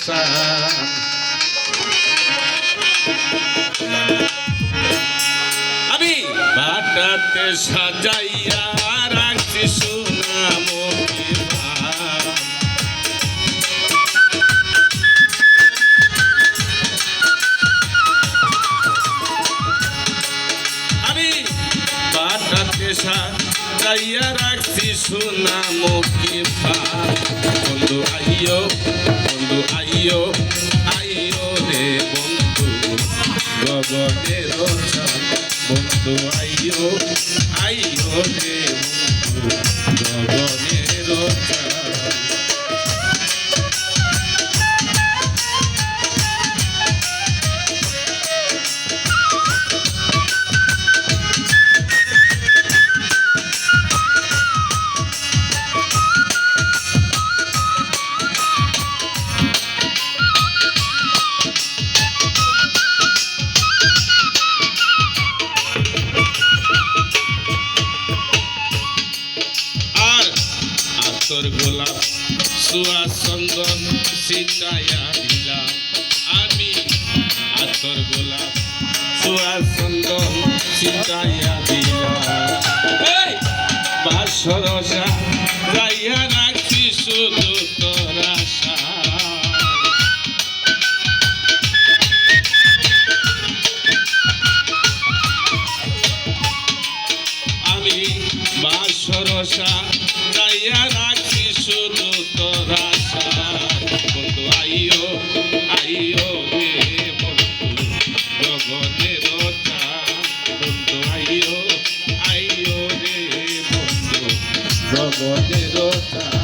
চান। আমি বাটাতে সাজাইয়া রাখছি সোনামুখী পান। আমি বাটাতে সাজাইয়া রাখছি সোনামুখী পান। বন্ধু আইও, বন্ধু আইও, আইও রে বন্ধু গগনের চান। বন্ধু আইও, আইও রে বন্ধু গগনের চান। তোর গোলাপ সুয়া চন্দন ছিটাইয়া দিলাম আমি। আর তোর গোলাপ সুয়া চন্দন ছিটাইয়া দিলাম। বাসরসা গাইয়া রাখছি শুধু তোর আশা। আমি বাসরসা গাইয়া রাখছি শুধু তোর আশা। বন্ধু আইও, আইও রে বন্ধু গগনের চান। বন্ধু আইও, আইও রে বন্ধু গগনের চান।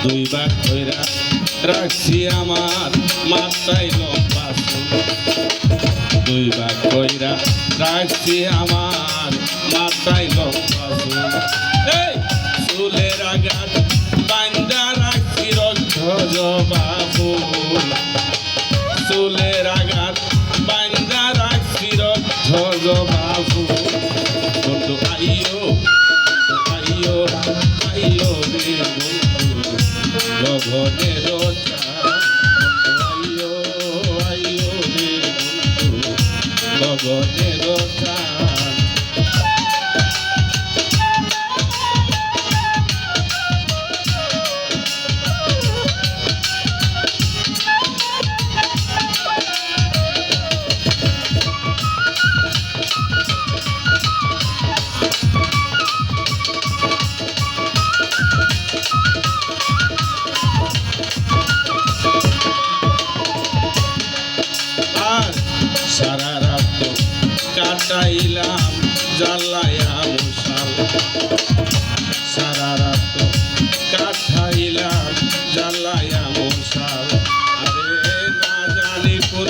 দুই ভাগ কইরা রাখছি আমার মাথায় লম্বা চুল। দুই ভাগ কইরা রাখছি আমার মাথায় লম্বা চুল। এই চুলের আঘাত বান্দা রাখছি রক্ত জবা ফুল। চুলের আঘাত বান্দা রাখছি রক্ত জবা ফুল। বন্ধু আইও, আইও, আইও রে বন্ধু গগনের চান। আইও, আইও রে বন্ধু গগনের চান। সারা রাত কাটাইলাম জ্বালায়া মশাল। সারা রাত কাটাইলাম জ্বালায়া মশাল। আরে না জানি কোন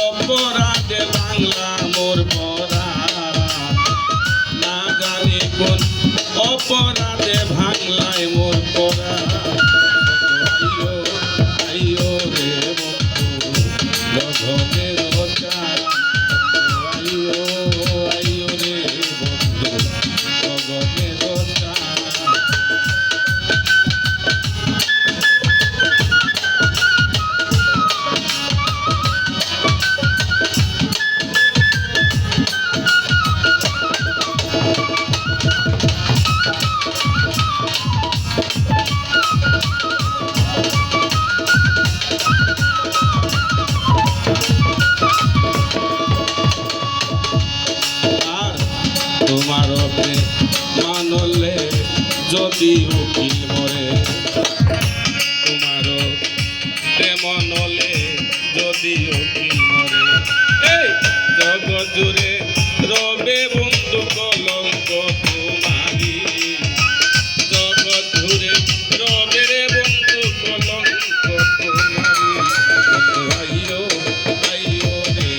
অপরাধে বাংলা মোর পরাণ। না জানি কোন অপরাধে ভাঙলায় মোর পরাণ। আইও, আইও রে বন্ধু গগনের চান। আইও, আইও রে বন্ধু গগনের চান। তোমার মানলে যদি উকিল মরে। তোমার মনলে যদি উকিল মরে। এই জগৎ জুড়ে রবে বন্ধু কলঙ্ক তোমারি। জগৎ জুড়ে রবে রে বন্ধু কলঙ্ক তোমারি। আইও, আইও রে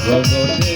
জগতে